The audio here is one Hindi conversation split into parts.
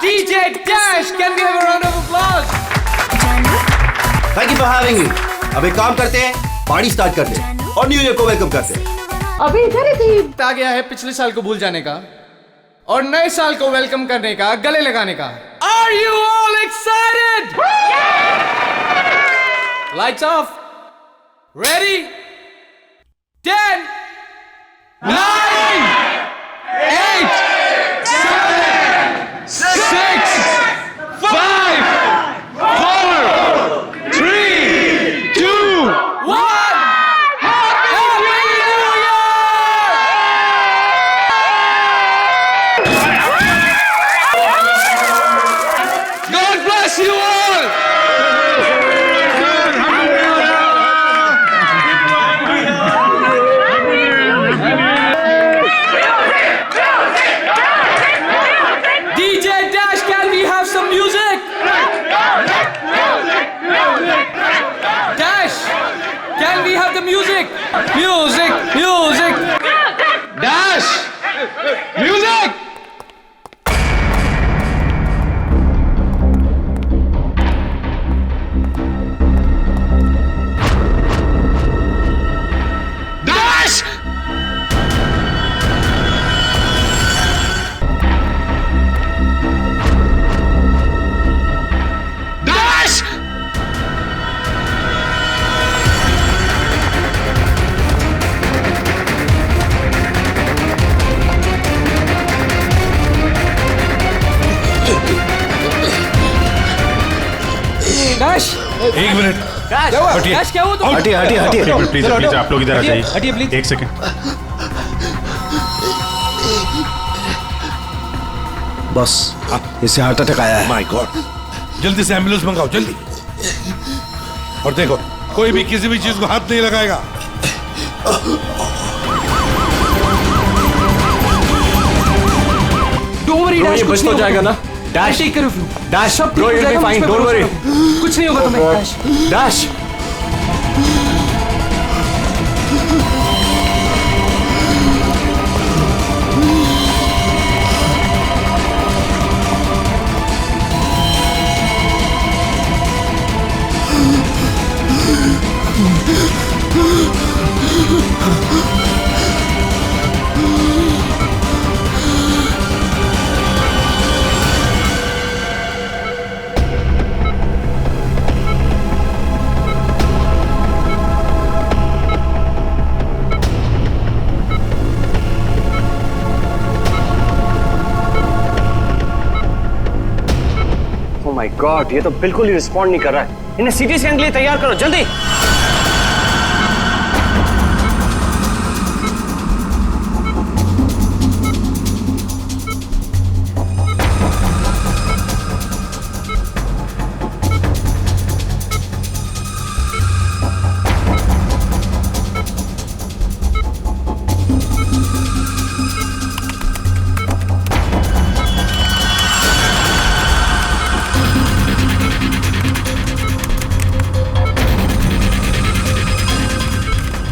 DJ Dash, can we have a round of applause? Thank you for having me. अब एक काम करते हैं, पार्टी स्टार्ट करते हैं और न्यू ईयर को वेलकम करते हैं। अभी इधर ही थी। आ गया है पिछले साल को भूल जाने का और नए साल को वेलकम करने का, गले लगाने का। Are you all excited? Lights off. Ready? 10, 9, 8, 7, 6, 5, 4, 3, 2, 1. Happy New Year! God bless you all! DJ Dash, can we have some music? Dash, can we have the music? Music, music. Dash, music. Dash! Dash! Dash! एक मिनट। Dash! हटिए। Dash, क्या हुआ तुम? हटिए हटिए हटिए। प्लीज प्लीज आप लोग इधर आ जाइए। हटिए, please. एक सेकंड। बस इसे हार्ट अटैक आया है। माय गॉड, जल्दी से एम्बुलेंस मंगाओ, जल्दी। और देखो, कोई भी किसी भी चीज को हाथ नहीं लगाएगा। Don't worry, Dash, कुछ नहीं जाएगा ना? Dash, take care of you. Dash, सब ठीक bro, हो you'll be जाएगा, fine, मुझ पे don't भरोसा worry. करो। कुछ नहीं होगा तुम्हें, Dash. Dash. Oh my God, ये तो बिल्कुल ही रिस्पॉन्ड नहीं कर रहा है। इन्हें सीटी स्कैन के लिए तैयार करो, जल्दी।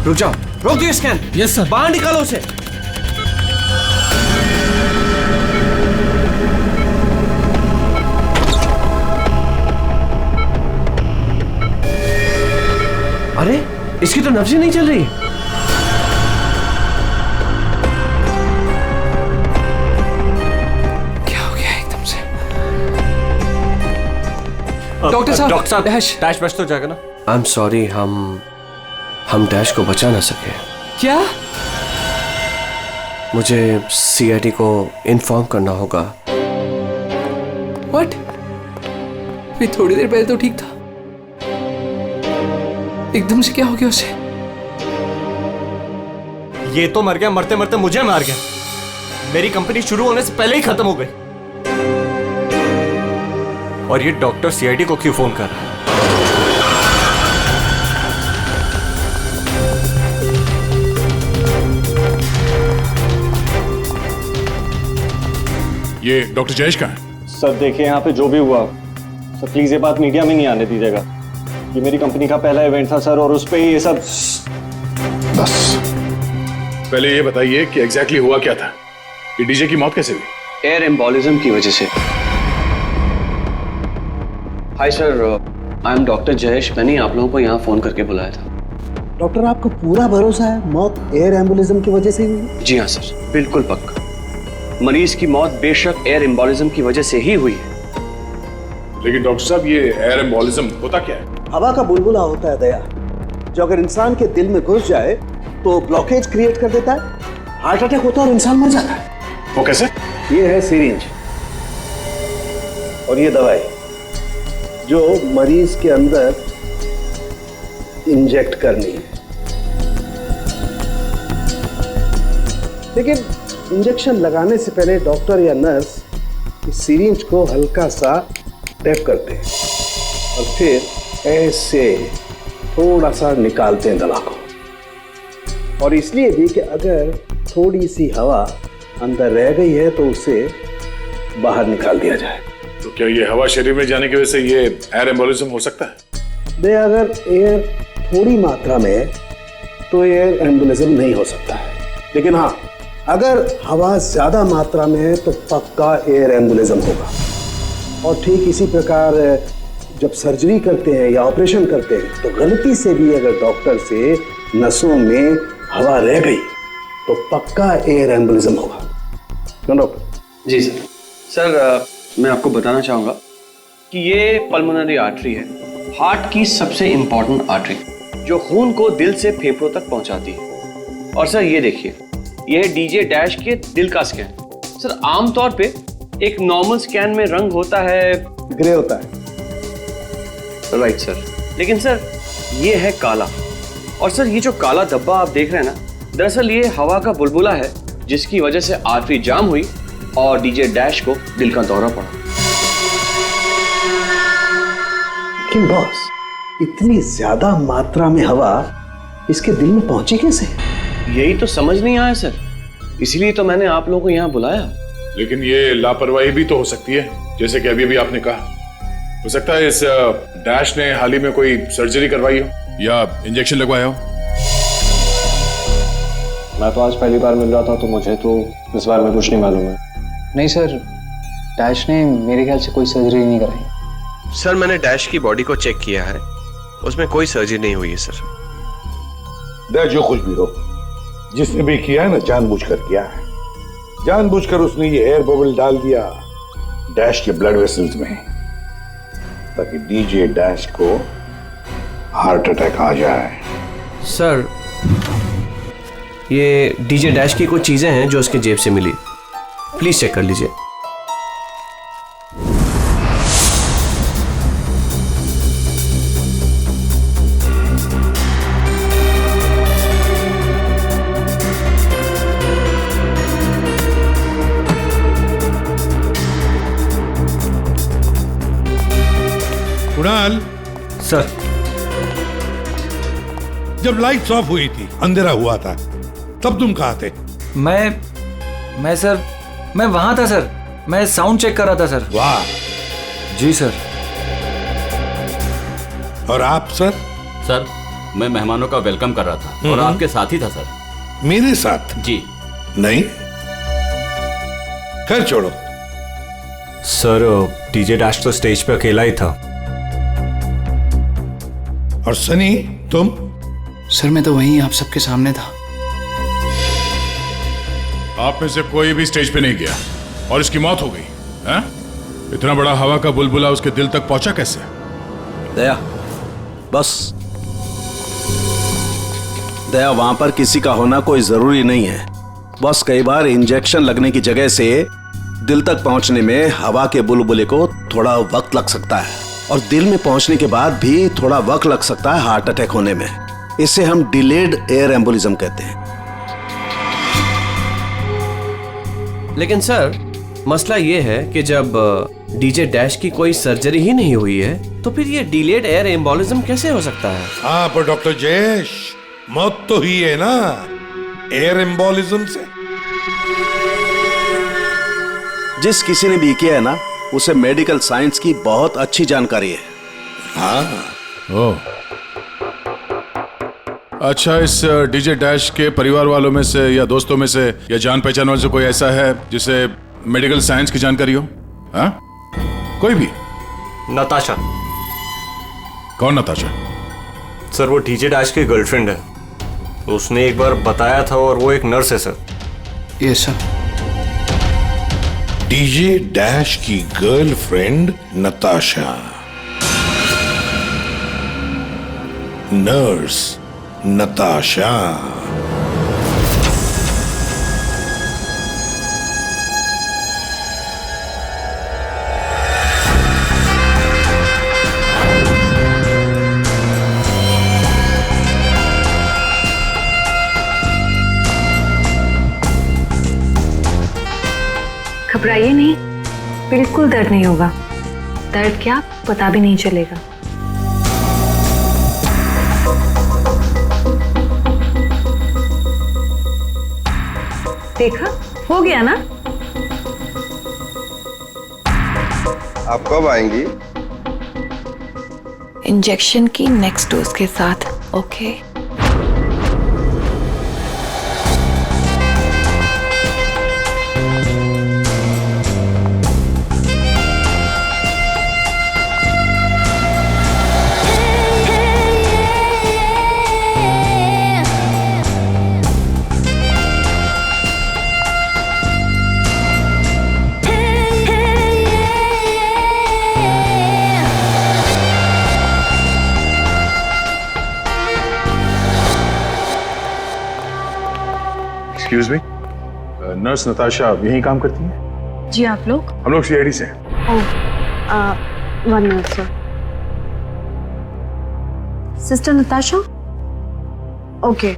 रुक जाओ, रोक दियो स्कैन। Yes, sir. बाहर निकालो उसे। अरे इसकी तो नब्ज़ ही नहीं चल रही। क्या हो गया एकदम से? डॉक्टर साहब, डैश बच तो जाएगा ना? आई एम सॉरी, हम डैश को बचा ना सके। क्या? मुझे सीआईडी को इन्फॉर्म करना होगा। What? अभी थोड़ी देर पहले तो ठीक था, एकदम से क्या हो गया उसे? ये तो मर गया, मरते मरते मुझे मार गया। मेरी कंपनी शुरू होने से पहले ही खत्म हो गई। और ये डॉक्टर सीआईडी को क्यों फोन कर रहा है? ये डॉक्टर जयेश का है। सर देखिए, यहाँ पे जो भी हुआ सर, प्लीज ये बात मीडिया में नहीं आने दीजिएगा। ये मेरी कंपनी का पहला इवेंट था सर, और उस पे ही ये सब। बस पहले ये बताइए कि एग्जैक्टली हुआ क्या था? ये डीजे की मौत कैसे हुई? एयर एम्बोलिज्म की वजह से। Hi sir, I am doctor Jayesh. मैंने आप लोगों को यहाँ फ़ोन करके बुलाया था। डॉक्टर, आपको पूरा भरोसा है मौत एयर एम्बुलिज्म की वजह से ही हुई? जी हाँ सर, बिल्कुल पक्का। मरीज की मौत बेशक एयर एम्बोलिज्म की वजह से ही हुई है। लेकिन डॉक्टर साहब, ये एयर एम्बोलिज्म होता क्या है? हवा का बुलबुला होता है दया, जो अगर इंसान के दिल में घुस जाए तो ब्लॉकेज क्रिएट कर देता है, हार्ट अटैक होता है और इंसान मर जाता है। वो कैसे? ये है सिरिंज और ये दवाई जो मरीज के अंदर इंजेक्ट करनी है। लेकिन इंजेक्शन लगाने से पहले डॉक्टर या नर्स इस सिरिंज को हल्का सा टैप करते हैं और फिर ऐसे थोड़ा सा निकालते हैं दवा को। और इसलिए भी कि अगर थोड़ी सी हवा अंदर रह गई है तो उसे बाहर निकाल दिया जाए। तो क्या ये हवा शरीर में जाने की वजह से ये एयर एम्बोलिज्म हो सकता है? दे अगर एयर थोड़ी मात्रा में है तो एयर एम्बुलिज्म नहीं हो सकता है, लेकिन हाँ, अगर हवा ज्यादा मात्रा में है तो पक्का एयर एम्बुलिज्म होगा। और ठीक इसी प्रकार जब सर्जरी करते हैं या ऑपरेशन करते हैं तो गलती से भी अगर डॉक्टर से नसों में हवा रह गई तो पक्का एयर एम्बुलिज्म होगा। क्यों डॉक्टर? जी सर। सर, मैं आपको बताना चाहूँगा कि ये पल्मोनरी आर्टरी है, हार्ट की सबसे इम्पॉर्टेंट आर्टरी जो खून को दिल से फेफड़ों तक पहुँचाती है। और सर ये देखिए, ये है डीजे डैश के दिल का स्कैन। सर, आमतौर पे एक नॉर्मल स्कैन में रंग होता है, ग्रे होता है। राइट सर, लेकिन सर ये है काला। और सर ये जो काला धब्बा आप देख रहे हैं ना, दरअसल ये हवा का बुलबुला है जिसकी वजह से आर्टरी जाम हुई और डीजे डैश को दिल का दौरा पड़ा। लेकिन बॉस, इतनी ज्यादा मात्रा में हवा इसके दिल में पहुंची कैसे? यही तो समझ नहीं आया सर, इसीलिए तो मैंने आप लोगों को यहाँ बुलाया। लेकिन ये लापरवाही भी तो हो सकती है, जैसे कि अभी भी आपने कहा। हो सकता है इस डैश ने हाल ही में कोई सर्जरी करवाई हो या इंजेक्शन लगवाया हो। मैं तो आज पहली बार मिल रहा था, तो मुझे तो इस बारे में कुछ नहीं मालूम है। नहीं सर, डैश ने मेरे ख्याल से कोई सर्जरी नहीं कराई। सर, मैंने डैश की बॉडी को चेक किया है, उसमें कोई सर्जरी नहीं हुई है सर। जो कुछ भी हो, जिसने भी किया है ना, जानबूझकर किया है। जानबूझकर उसने ये एयर बबल डाल दिया डैश के ब्लड वेसल्स में, ताकि डीजे डैश को हार्ट अटैक आ जाए। सर, ये डीजे डैश की कुछ चीजें हैं जो उसके जेब से मिली, प्लीज चेक कर लीजिए। कुणाल सर, जब लाइट्स ऑफ हुई थी, अंधेरा हुआ था, तब तुम कहाँ थे? मैं सर, मैं वहां था सर। मैं साउंड चेक कर रहा था सर। वाह। जी सर। और आप सर? सर, मैं मेहमानों का वेलकम कर रहा था और आपके साथ ही था सर। मेरे साथ? जी नहीं, खैर छोड़ो। सर, डीजे डैश तो स्टेज पे अकेला ही था। और सनी, तुम? सर, मैं तो वहीं आप सबके सामने था। आप में से कोई भी स्टेज पे नहीं गया और इसकी मौत हो गई है? इतना बड़ा हवा का बुलबुला उसके दिल तक पहुंचा कैसे? दया, बस दया, वहां पर किसी का होना कोई जरूरी नहीं है। बस कई बार इंजेक्शन लगने की जगह से दिल तक पहुंचने में हवा के बुलबुले को थोड़ा वक्त लग सकता है, और दिल में पहुंचने के बाद भी थोड़ा वक्त लग सकता है हार्ट अटैक होने में। इसे हम डिलेड एयर एम्बोलिज्म कहते हैं। लेकिन सर, मसला ये है कि जब डीजे डैश की कोई सर्जरी ही नहीं हुई है तो फिर ये डिलेड एयर एम्बोलिज्म कैसे हो सकता है? हाँ, पर डॉक्टर जयेश, मौत तो ही है ना एयर एम्बोलिज्म से। जिस किसी ने भी किया है ना, उसे मेडिकल साइंस की बहुत अच्छी जानकारी है। हाँ। ओह, अच्छा, इस डीजे डैश के परिवार वालों में से या दोस्तों में से या जान पहचान वालों से कोई ऐसा है जिसे मेडिकल साइंस की जानकारी हो? हाँ, कोई भी? नताशा। कौन नताशा? सर वो डीजे डैश की गर्लफ्रेंड है, उसने एक बार बताया था, और वो एक नर्स है सर। ये सर डीजे डैश की गर्लफ्रेंड नताशा, नर्स नताशा। घबराइए नहीं, बिल्कुल दर्द नहीं होगा। दर्द क्या पता भी नहीं चलेगा। देखा, हो गया ना? आप कब आएंगी? इंजेक्शन की नेक्स्ट डोज के साथ। Okay. Excuse me, nurse Natasha यहीं काम करती है? जी, आप लोग? हम लोग सीआईडी से हैं। One minute sir. Sister Natasha? Okay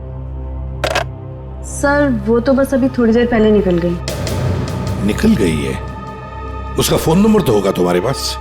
sir, वो तो बस अभी थोड़ी देर पहले निकल गई। निकल गई है? उसका फोन नंबर तो होगा तुम्हारे पास?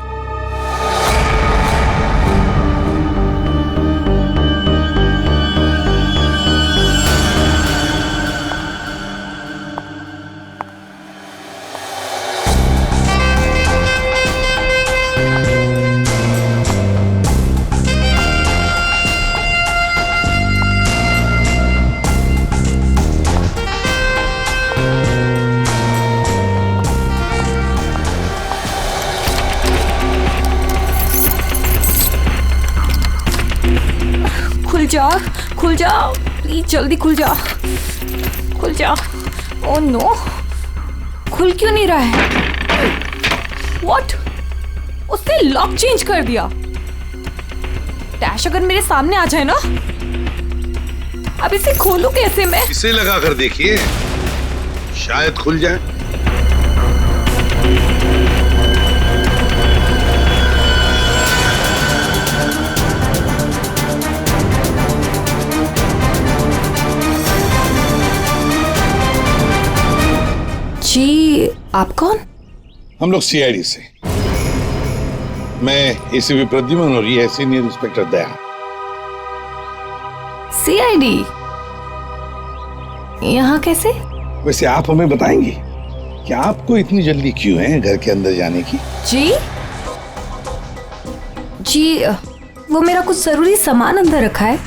खुल जाओ प्लीज, जल्दी खुल जाओ, खुल जाओ। ओह नो, खुल क्यों नहीं रहा है? व्हाट? उसने लॉक चेंज कर दिया। डैश अगर मेरे सामने आ जाए ना, अब इसे खोलूं कैसे मैं? इसे लगा कर देखिए, शायद खुल जाए। जी, आप कौन? हम लोग सीआईडी से। मैं एसीपी प्रद्युमन और ये है सीनियर इंस्पेक्टर दया। सीआईडी यहाँ कैसे? वैसे आप हमें बताएंगी कि आपको इतनी जल्दी क्यों है घर के अंदर जाने की? जी, वो मेरा कुछ जरूरी सामान अंदर रखा है,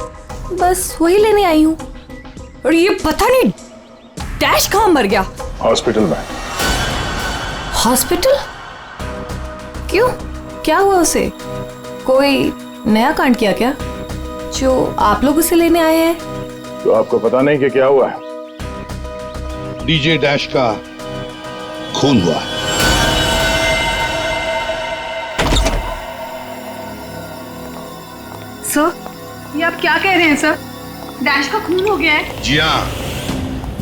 बस वही लेने आई हूँ। और ये पता नहीं डैश कहाँ मर गया? हॉस्पिटल में। हॉस्पिटल? क्यों, क्या हुआ उसे? कोई नया कांड किया क्या जो आप लोग उसे लेने आए हैं? तो आपको पता नहीं कि क्या हुआ है? डीजे डैश का खून हुआ। सर, ये आप क्या कह रहे हैं सर? डैश का खून हो गया है? जी हाँ,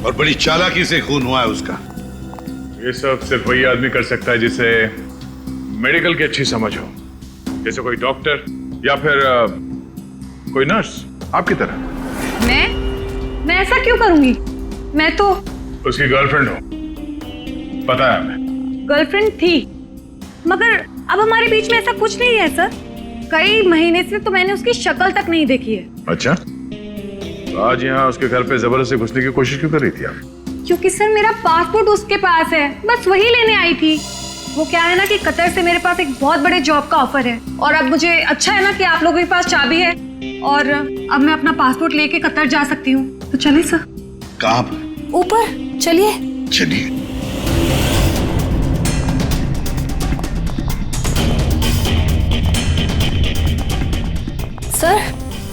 और बड़ी चालाकी से खून हुआ है उसका। ये सब सिर्फ वही आदमी कर सकता है जिसे मेडिकल की अच्छी समझ हो, जैसे कोई डॉक्टर या फिर कोई नर्स आपकी तरह। मैं ऐसा क्यों करूंगी? मैं तो उसकी गर्लफ्रेंड हो, पता है हमें। गर्लफ्रेंड थी, मगर अब हमारे बीच में ऐसा कुछ नहीं है सर। कई महीने से तो मैंने उसकी शक्ल तक नहीं देखी है। अच्छा, तो आज यहाँ उसके घर पे जबरदस्ती घुसने की कोशिश क्यों कर रही थी आप? क्योंकि सर मेरा पासपोर्ट उसके पास है, बस वही लेने आई थी। वो क्या है ना कि कतर से मेरे पास एक बहुत बड़े जॉब का ऑफर है, और अब मुझे अच्छा है ना कि आप लोगों के पास चाबी है, और अब मैं अपना पासपोर्ट लेके कतर जा सकती हूँ। तो चलिए सर। कहाँ पर? ऊपर चलिए। चलिए।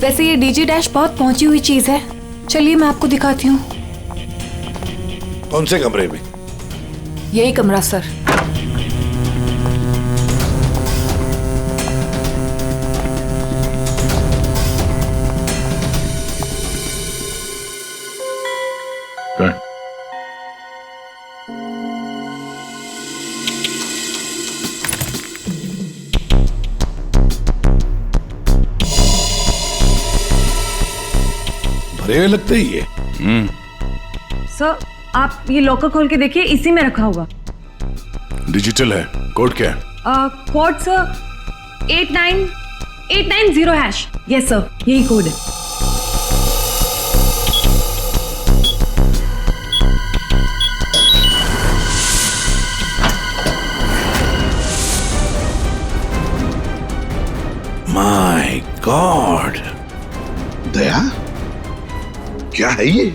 वैसे ये डीजे डैश बहुत पहुंची हुई चीज है, चलिए मैं आपको दिखाती हूँ। कौन से कमरे में? यही कमरा सर। भरे हुए लगते ही है। सर आप ये लॉकर खोल के देखिए, इसी में रखा होगा। डिजिटल है, कोड क्या है? Code sir 89890#। यस सर, यही कोड है। माय गॉड, दया क्या है ये?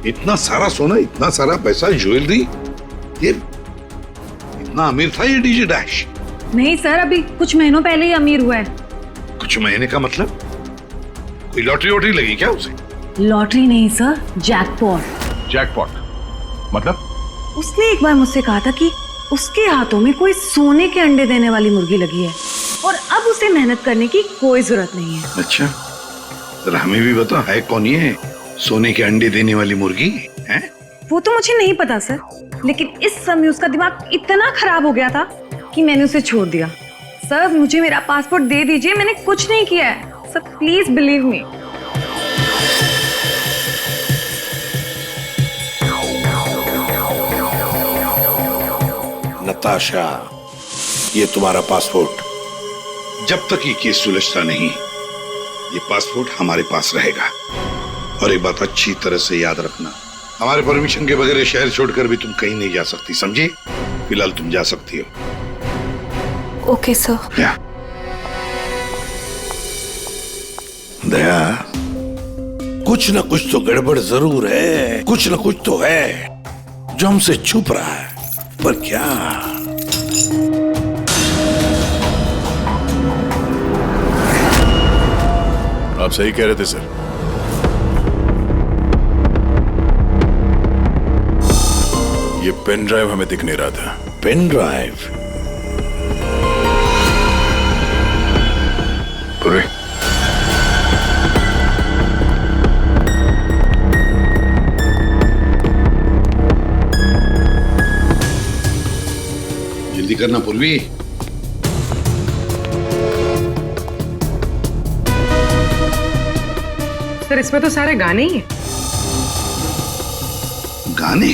इतना सारा सोना, इतना सारा पैसा, ज्वेलरी, ये इतना अमीर था ये डीजे डैश? नहीं सर, अभी कुछ महीनों पहले ही अमीर हुआ है। कुछ महीने का मतलब? कोई लॉटरी वॉटरी लगी क्या उसे? लॉटरी नहीं सर, जैकपॉट। जैकपॉट मतलब? उसने एक बार मुझसे कहा था कि उसके हाथों में कोई सोने के अंडे देने वाली मुर्गी लगी है और अब उसे मेहनत करने की कोई जरूरत नहीं है। अच्छा, जरा हमें भी बता, है कौन ये सोने के अंडे देने वाली मुर्गी है? वो तो मुझे नहीं पता सर, लेकिन इस समय उसका दिमाग इतना खराब हो गया था कि मैंने उसे छोड़ दिया। सर मुझे मेरा पासपोर्ट दे दीजिए, मैंने कुछ नहीं किया है sir, please believe me. Natasha, ये तुम्हारा पासपोर्ट, जब तक ये केस सुलझता नहीं, ये पासपोर्ट हमारे पास रहेगा। और एक बात अच्छी तरह से याद रखना, हमारे परमिशन के बगैर शहर छोड़कर भी तुम कहीं नहीं जा सकती, समझी? फिलहाल तुम जा सकती हो। Okay sir. दया, कुछ ना कुछ तो गड़बड़ जरूर है, कुछ ना कुछ तो है जो हमसे छुप रहा है, पर क्या? आप सही कह रहे थे सर। ये पेन ड्राइव हमें दिख नहीं रहा था। Pen drive? पूरे जल्दी करना पूर्वी। सर इसमें तो सारे गाने ही हैं। गाने?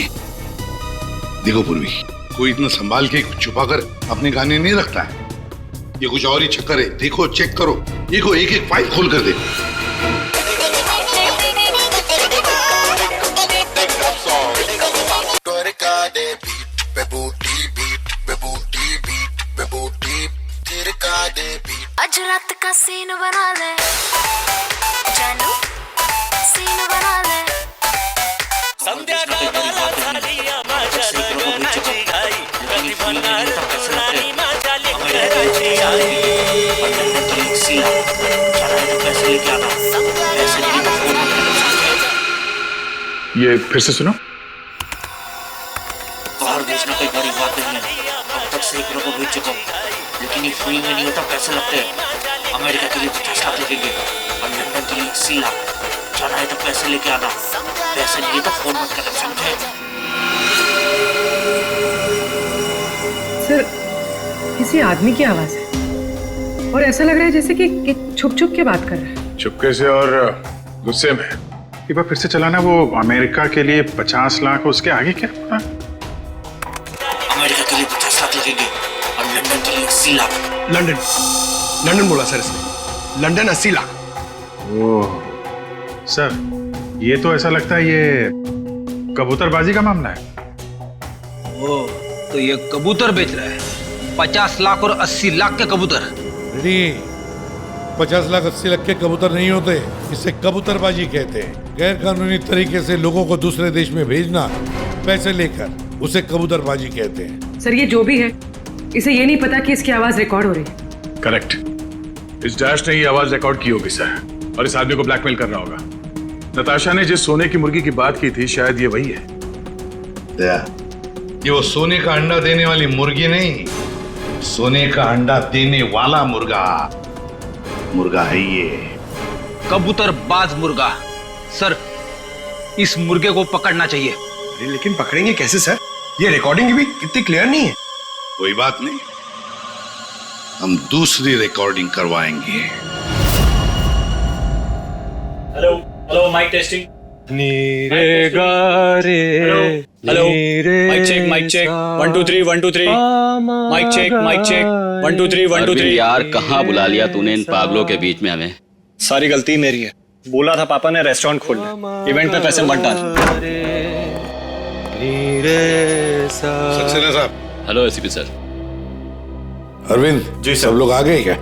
देखो पूर्वी, कोई इतना संभाल के छुपा कर अपने गाने नहीं रखता है। ये कुछ और ही चक्कर है। देखो, चेक करो, देखो, एक एक फाइल खोल कर देखो। आज रात का सीन बना ले जानू, सीन बना ले। ये फिर से सुनो। बाहर भेजना कोई बड़ी बात नहीं है, अब तक सैकड़ों को भेज चुका हूँ, लेकिन ये फ्री में नहीं होता, पैसे लगते हैं। अमेरिका के लिए 50 लाख लगेंगे और लंदन के लिए 80 लाख। जाना है तो पैसे लेके आना, पैसे नहीं तो फोन मत करना, समझे? सर किसी आदमी की आवाज है और ऐसा लग रहा है जैसे कि छुप छुप के बात कर रहा है। चुपके से और गुस्से में। एक बार फिर से चलाना। वो अमेरिका के लिए 50 लाख, उसके आगे क्या? अमेरिका के लिए 50 लाख लगेंगे और लंदन के लिए 80 लाख। लंदन बोला सर इसने, लंदन 80 लाख। ओह सर, ये तो ऐसा लगता है ये कबूतरबाजी का मामला है। ओ, तो ये कबूतर बेच रहा है, 50 लाख और 80 लाख के कबूतर। नहीं, 50 लाख 80 लाख के कबूतर नहीं होते, इसे कबूतरबाजी कहते हैं। गैर कानूनी तरीके से लोगों को दूसरे देश में भेजना पैसे लेकर, उसे कबूतरबाजी कहते हैं। सर ये जो भी है, इसे ये नहीं पता कि इसकी आवाज रिकॉर्ड हो रही है। करेक्ट, इस डैश ने ये आवाज रिकॉर्ड की होगी सर, और इस आदमी को ब्लैकमेल कर रहा होगा। नताशा ने जिस सोने की मुर्गी की बात की थी शायद ये वही है। दया, ये वो सोने का अंडा देने वाली मुर्गी नहीं, सोने का अंडा देने वाला मुर्गा है ये। कबूतर बाज मुर्गा। सर, इस मुर्गे को पकड़ना चाहिए। लेकिन पकड़ेंगे कैसे सर? ये रिकॉर्डिंग भी इतनी क्लियर नहीं है। कोई बात नहीं, हम दूसरी रिकॉर्डिंग करवाएंगे। Hello hello, mic testing. नीरे गारे, hello, mic check 1 2 3 1 2 3, mic check 1 2 3 1 2 3। यार कहाँ बुला लिया तूने इन पागलों के बीच में हमें? सारी गलती मेरी है। बोला था पापा ने रेस्टोरेंट खोलना, इवेंट पे पैसे मत डाल। सक्सेना साहब। Hello ACP sir. Arvind ji sir. सब लोग आ गए क्या?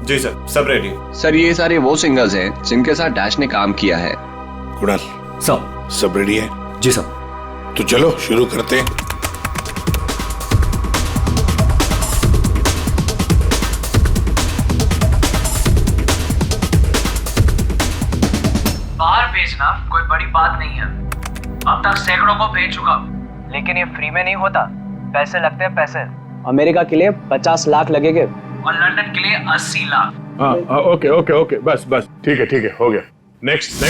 जी सर, सब रेडी। सर ये सारे वो सिंगर्स हैं जिनके साथ डैश ने काम किया है। कुणाल सर। सब रेडी है? जी सर। तो चलो शुरू करते हैं। बाहर भेजना कोई बड़ी बात नहीं है। अब तक सैकड़ों को भेज चुका हूं। लेकिन ये फ्री में नहीं होता, पैसे लगते हैं पैसे। अमेरिका के लिए 50 लाख लगेंगे और लंदन के लिए 80 लाख। हाँ ओके ओके ओके, बस ठीक है हो गया। नेक्स्ट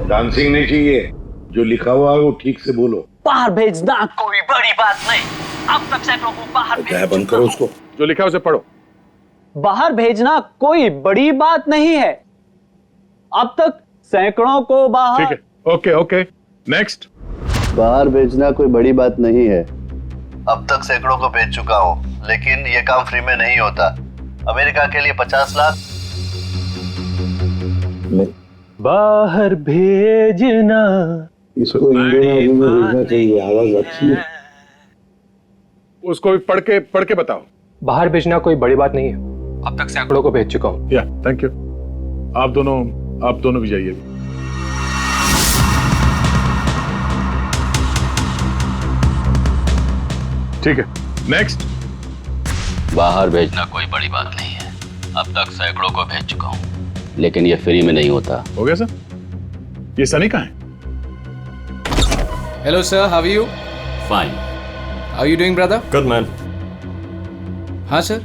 डांसिंग नहीं चाहिए, जो लिखा हुआ है वो ठीक से बोलो। बाहर भेजना कोई बड़ी बात नहीं। अब तक सैकड़ों को बाहर भेज बंद करो उसको। जो लिखा है उसे पढ़ो। बाहर भेजना कोई बड़ी बात नहीं है। अब तक सैकड़ों को बाहर। ठीक है, ओके नेक्स्ट। बाहर भेजना कोई बड़ी बात नहीं है। अब तक सैकड़ों को भेज चुका हूँ, लेकिन ये काम फ्री में नहीं होता। अमेरिका के लिए 50 लाख। बाहर भेजना। इसको इंडियन में भेजना चाहिए, आवाज अच्छी है। उसको भी पढ़ के बताओ। बाहर भेजना कोई बड़ी बात नहीं है। अब तक सैकड़ों को भेज चुका हूँ। या थैंक यू। आप दोनों भी जाइए। ठीक है, नेक्स्ट। बाहर भेजना कोई बड़ी बात नहीं है। अब तक सैकड़ों को भेज चुका हूँ, लेकिन ये फ्री में नहीं होता। हो गया सर? ये सनी कहाँ है? Hello sir, how are you? Fine. How are you doing brother? Good man. हाँ सर,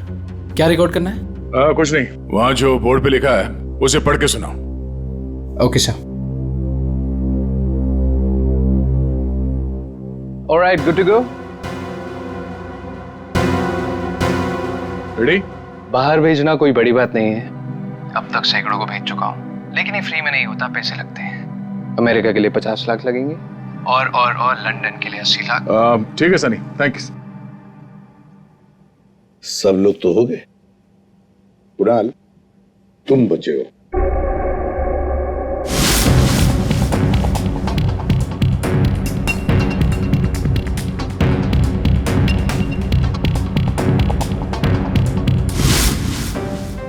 क्या रिकॉर्ड करना है? कुछ नहीं, वहां जो बोर्ड पे लिखा है उसे पढ़ के सुनाओ। Okay sir. All right, good to go. Ready? बाहर भेजना कोई बड़ी बात नहीं है। अब तक सैकड़ों को भेज चुका हूँ, लेकिन ये फ्री में नहीं होता, पैसे लगते हैं। अमेरिका के लिए 50 लाख लगेंगे और लंदन के लिए 80 लाख। ठीक है सनी, थैंक यू। सब लोग तो हो गए। कुणाल, तुम बचे हो।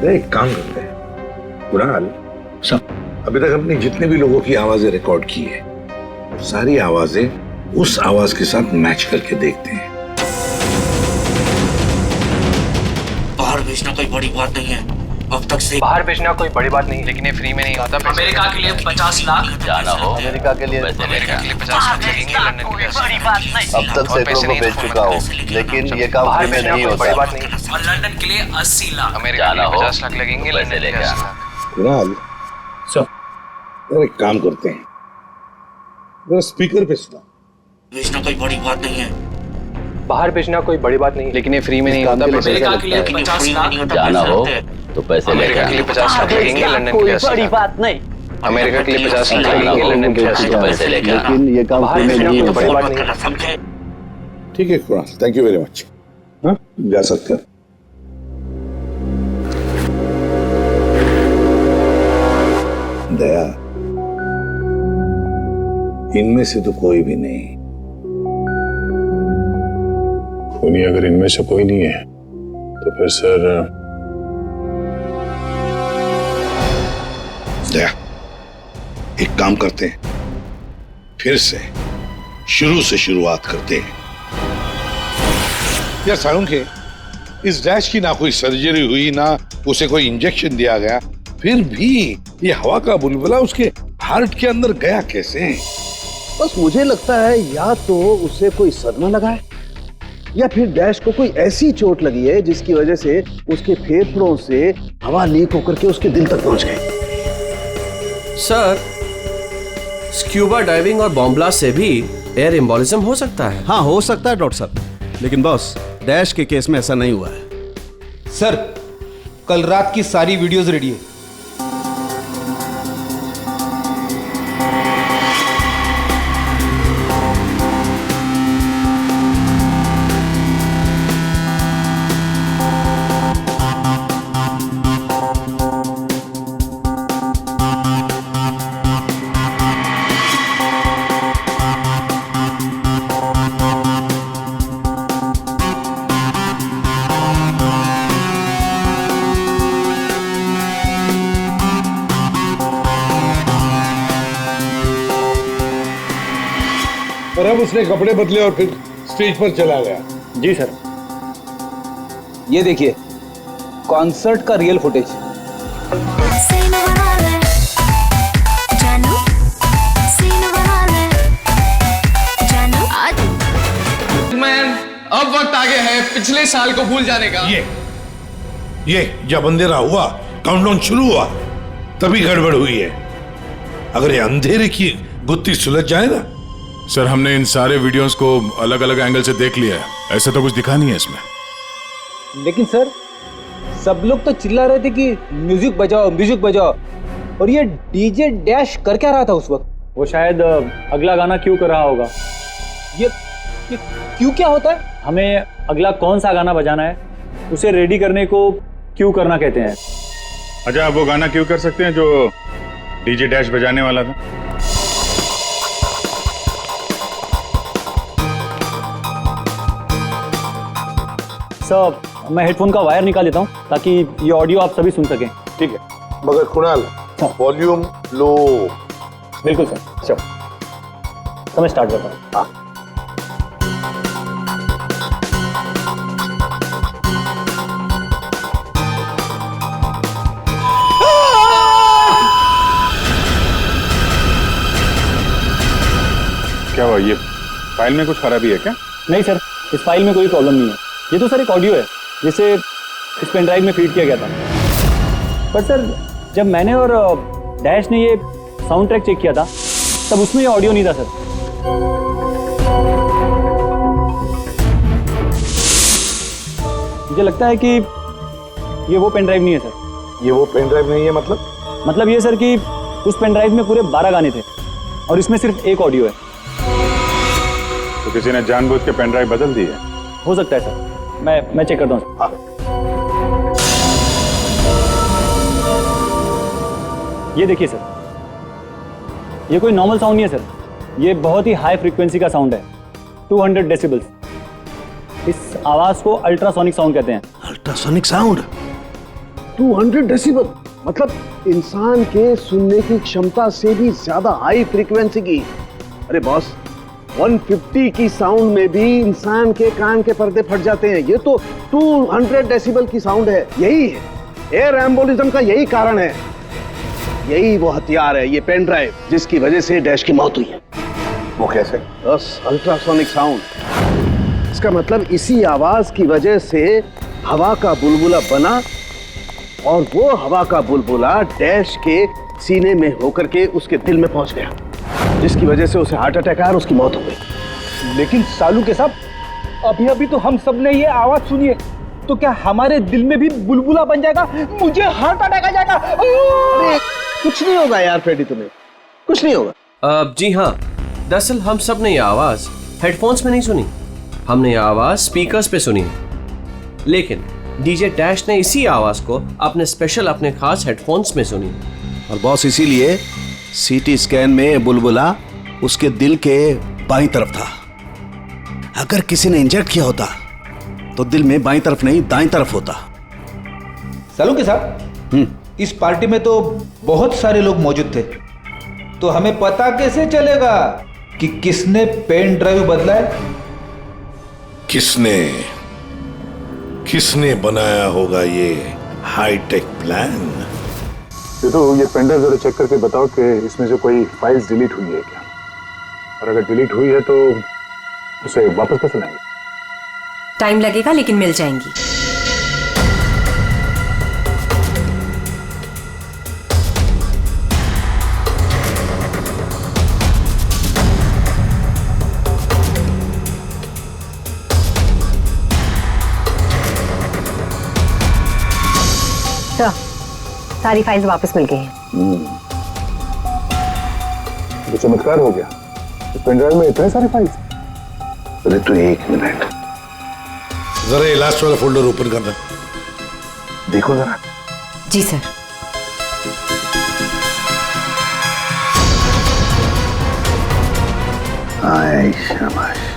एक काम करते हैं कुणाल, अभी तक हमने जितने भी लोगों की आवाजें रिकॉर्ड की है, सारी आवाजें उस आवाज के साथ मैच करके देखते हैं। बाहर भेजना कोई बड़ी बात नहीं है। अब तक से बाहर भेजना कोई बड़ी बात नहीं, लेकिन ये फ्री में नहीं होता। अमेरिका के लिए 50 लाख। जाना हो अमेरिका के लिए 50 लाख लगेंगे, लंदन के लिए 80 लाख। अब तक सैकड़ों को भेज चुका हूँ, लेकिन ये काम फ्री में नहीं होता। बड़ी बात नहीं। और लंदन के लिए 80 लाख। अमेरिका के लिए 50 लाख लगेंगे, लंदन के लिए 80 लाख। कुणाल, एक काम करते हैं, जरा स्पीकर पे सुना। भेजना कोई बड़ी बात नहीं है। बाहर भेजना कोई बड़ी बात नहीं, लेकिन ये फ्री में नहीं होता। अमेरिका के लिए 50 लाख। जाना हो तो पैसे अमेरिका के लिए 50 लाख लगेंगे, लंदन के लिए 80 लाख। बात नहीं। अमेरिका के लिए 50 लाख लगेंगे, लंदन के लिए 80 लाख। पैसे लेके आना। लेकिन ये काम फ्री में नहीं बड़ी होता। बात नहीं। समझे? ठीक है Kunal, thank you very much. जा सकते हैं। दया, इनमें से तो कोई भी नहीं। नहीं, अगर इनमें से कोई नहीं है तो फिर सर दया, एक काम करते हैं, फिर से शुरू से शुरुआत करते हैं। यार सारुण के, इस डैश की ना कोई सर्जरी हुई, ना उसे कोई इंजेक्शन दिया गया, फिर भी ये हवा का बुलबुला उसके हार्ट के अंदर गया कैसे? बस मुझे लगता है या तो उसे कोई सदमा लगा है या फिर डैश को कोई ऐसी चोट लगी है जिसकी वजह से उसके फेफड़ों से हवा लीक होकर के उसके दिल तक पहुंच गई। सर, स्क्यूबा डाइविंग और बॉम्ब ब्लास्ट से भी एयर एम्बोलिज्म हो सकता है। हाँ, हो सकता है डॉक्टर साहब, लेकिन बॉस डैश के केस में ऐसा नहीं हुआ है। सर, कल रात की सारी वीडियोस रेडी है। और अब उसने कपड़े बदले और फिर स्टेज पर चला गया। जी सर। ये देखिए कॉन्सर्ट का रियल फुटेज। मैन, अब वक्त आ गया है पिछले साल को भूल जाने का। ये जब अंधेरा हुआ, काउंटडाउन शुरू हुआ, तभी गड़बड़ हुई है। अगर ये अंधेरे की गुत्थी सुलझ जाए ना। सर, हमने इन सारे वीडियोस को अलग अलग एंगल से देख लिया है, ऐसा तो कुछ दिखा नहीं है इसमें। लेकिन सर, सब लोग तो चिल्ला रहे थे कि म्यूजिक बजाओ म्यूजिक बजाओ, और ये डीजे डैश कर क्या रहा था उस वक्त? वो शायद अगला गाना क्यों कर रहा होगा। ये क्यों क्या होता है? हमें अगला कौन सा गाना बजाना है उसे रेडी करने को क्यों करना कहते हैं। अच्छा, आप वो गाना क्यों कर सकते हैं जो डीजे डैश बजाने वाला था? सर, मैं हेडफोन का वायर निकाल देता हूँ ताकि ये ऑडियो आप सभी सुन सकें। ठीक है, मगर कुणाल वॉल्यूम लो। बिल्कुल सर। चलो, तो मैं स्टार्ट करता हूँ। हाँ। क्या हुआ? ये फाइल में कुछ खराबी है क्या? नहीं सर, इस फाइल में कोई प्रॉब्लम नहीं है। ये तो सर एक ऑडियो है जिसे इस पेन ड्राइव में फीड किया गया था। पर सर, जब मैंने और डैश ने ये साउंड ट्रैक चेक किया था तब उसमें ये ऑडियो नहीं था सर। मुझे लगता है कि ये वो पेन ड्राइव नहीं है सर। ये वो पेन ड्राइव नहीं है मतलब ये सर कि उस पेन ड्राइव में पूरे 12 गाने थे और इसमें सिर्फ एक ऑडियो है। तो किसी ने जानबूझ के पेन ड्राइव बदल दी है? हो सकता है सर, मैं चेक करता हूँ। हाँ। ये देखिए सर, ये कोई नॉर्मल साउंड नहीं है सर, ये बहुत ही हाई फ्रीक्वेंसी का साउंड है, 200 डेसिबल्स। इस आवाज को अल्ट्रासोनिक साउंड कहते हैं। अल्ट्रासोनिक साउंड 200 डेसिबल, मतलब इंसान के सुनने की क्षमता से भी ज्यादा हाई फ्रीक्वेंसी की। अरे बॉस, 150 की साउंड में भी इंसान के कान के पर्दे फट जाते हैं। ये तो 200 डेसिबल की साउंड है। यही है एयर एम्बोलिज्म का, यही कारण है, यही वो हथियार है, ये पेन ड्राइव जिसकी वजह से डैश की मौत हुई है। वो कैसे? बस अल्ट्रासोनिक साउंड। इसका मतलब इसी आवाज की वजह से हवा का बुलबुला बना और वो हवा का बुलबुला डैश के सीने में होकर के उसके दिल में पहुंच गया, जिसकी वजह से उसे हार्ट अटैक आया और उसकी मौत हो गई। लेकिन सालू के साहब, अभी तो हम सब ने ये आवाज सुनी है, तो क्या हमारे दिल में भी बुलबुला बन जाएगा? मुझे हार्ट अटैक आ जाएगा। अरे कुछ नहीं होगा यार फ्रेडी, तुम्हें कुछ नहीं होगा। जी हाँ, दरअसल हम सब ने ये आवाज हेडफोन्स में नहीं सुनी, हमने ये आवाज स्पीकर्स पे सुनी। लेकिन डीजे डैश ने इसी आवाज को अपने खास हेडफोन्स में सुनी। और बॉस, इसीलिए सीटी स्कैन में बुलबुला उसके दिल के बाईं तरफ था। अगर किसी ने इंजेक्ट किया होता तो दिल में बाईं तरफ नहीं दाईं तरफ होता। सालू के साहब, इस पार्टी में तो बहुत सारे लोग मौजूद थे, तो हमें पता कैसे चलेगा कि किसने पेन ड्राइव बदला है? किसने बनाया होगा ये हाईटेक प्लान? तो ये पेनड्राइव जरा चेक करके बताओ कि इसमें से कोई फाइल्स डिलीट हुई है क्या, और अगर डिलीट हुई है तो उसे वापस कैसे लाएंगे? टाइम लगेगा लेकिन मिल जाएंगी। सारी फाइल्स वापस मिल गई हैं। तो चमत्कार हो गया, इस पेनड्राइव में इतने सारे फाइल्स। अरे तू 1 मिनट जरा ये लास्ट वाला फोल्डर ओपन करना, देखो जरा। जी सर। हाय शाबाश।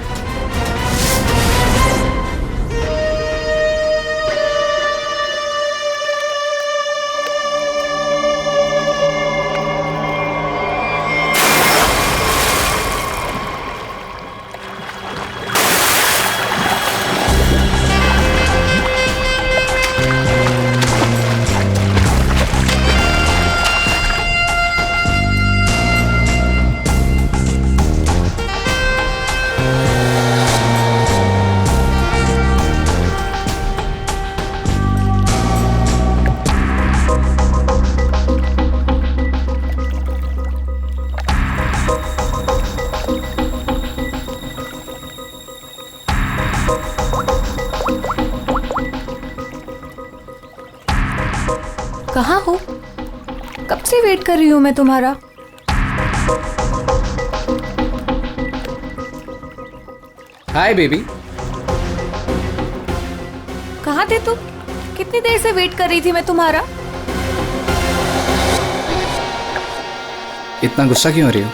कहाँ हो? कब से वेट कर रही हूँ मैं तुम्हारा। Hi baby. कहाँ थे तुम? कितनी देर से वेट कर रही थी मैं तुम्हारा। इतना गुस्सा क्यों हो रही हो?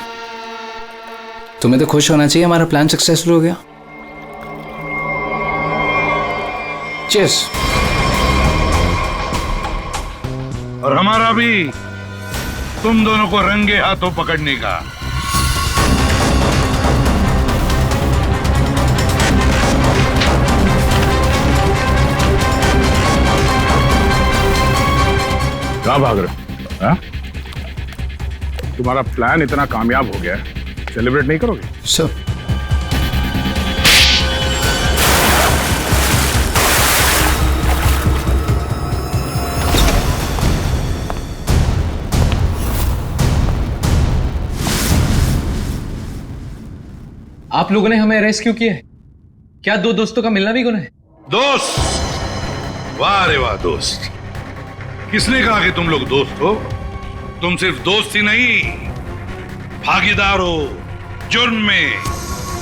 तुम्हें तो खुश होना चाहिए, हमारा प्लान सक्सेसफुल हो गया। चीयर्स। और हमारा भी तुम दोनों को रंगे हाथों पकड़ने का। कहाँ भाग रहे हो? तुम्हारा प्लान इतना कामयाब हो गया, सेलिब्रेट नहीं करोगे? सर आप लोगों ने हमें अरेस्ट क्यों किया है? क्या दो दोस्तों का मिलना भी गुनाह है? दोस्त? वाह रे वाह दोस्त। किसने कहा कि तुम लोग दोस्त हो? तुम सिर्फ दोस्त ही नहीं, भागीदार हो जुर्म में,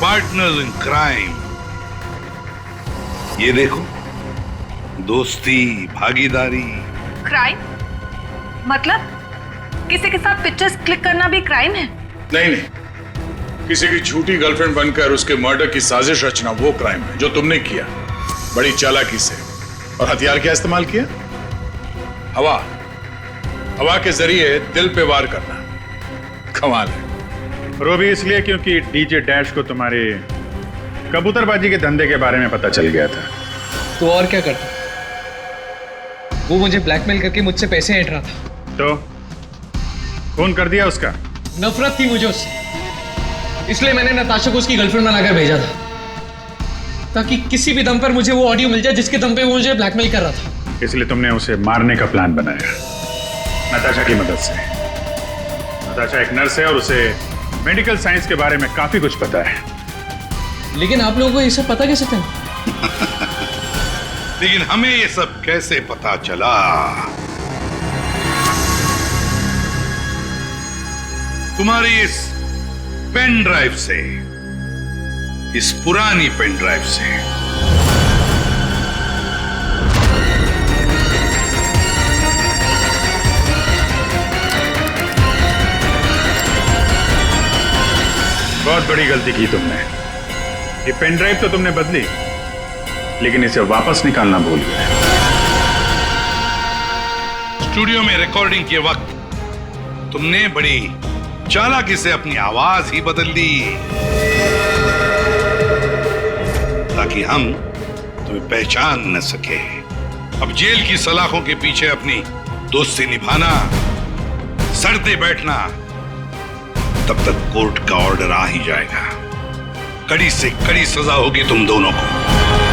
पार्टनर्स इन क्राइम। ये देखो, दोस्ती, भागीदारी। क्राइम मतलब किसी के साथ पिक्चर्स क्लिक करना भी क्राइम है? नहीं नहीं, किसी की झूठी गर्लफ्रेंड बनकर उसके मर्डर की साजिश रचना वो क्राइम है जो तुमने किया, बड़ी चालाकी से। और हथियार क्या इस्तेमाल किया? हवा। हवा के जरिए दिल पे वार करना। कमाल है। और वो भी इसलिए क्योंकि डीजे डैश को तुम्हारे कबूतरबाजी के धंधे के बारे में पता चल गया था। तो और क्या करता? वो मुझे ब्लैकमेल करके मुझसे पैसे ऐंठ रहा था। तो खून कर दिया उसका? नफरत थी मुझे उससे, इसलिए मैंने नताशा को उसकी गर्लफ्रेंड बनाकर भेजा था, ताकि किसी भी दम पर मुझे वो ऑडियो मिल जाए जिसके दम पे वो मुझे ब्लैकमेल कर रहा था। इसलिए तुमने उसे मारने का प्लान बनाया नताशा की मदद से। नताशा एक नर्स है और उसे मेडिकल साइंस के बारे में काफी कुछ पता है। लेकिन आप लोगों को ये सब पता कैसे चला? लेकिन हमें ये सब कैसे पता चला? तुम्हारी इस पेन ड्राइव से, इस पुरानी पेन ड्राइव से। बहुत बड़ी गलती की तुमने। ये पेन ड्राइव तो तुमने बदली, लेकिन इसे वापस निकालना भूल गए। स्टूडियो में रिकॉर्डिंग के वक्त तुमने बड़ी चालाकी से अपनी आवाज ही बदल दी, ताकि हम तुम्हें पहचान न सके। अब जेल की सलाखों के पीछे अपनी दोस्ती निभाना सर दे बैठना, तब तक कोर्ट का ऑर्डर आ ही जाएगा। कड़ी से कड़ी सजा होगी तुम दोनों को।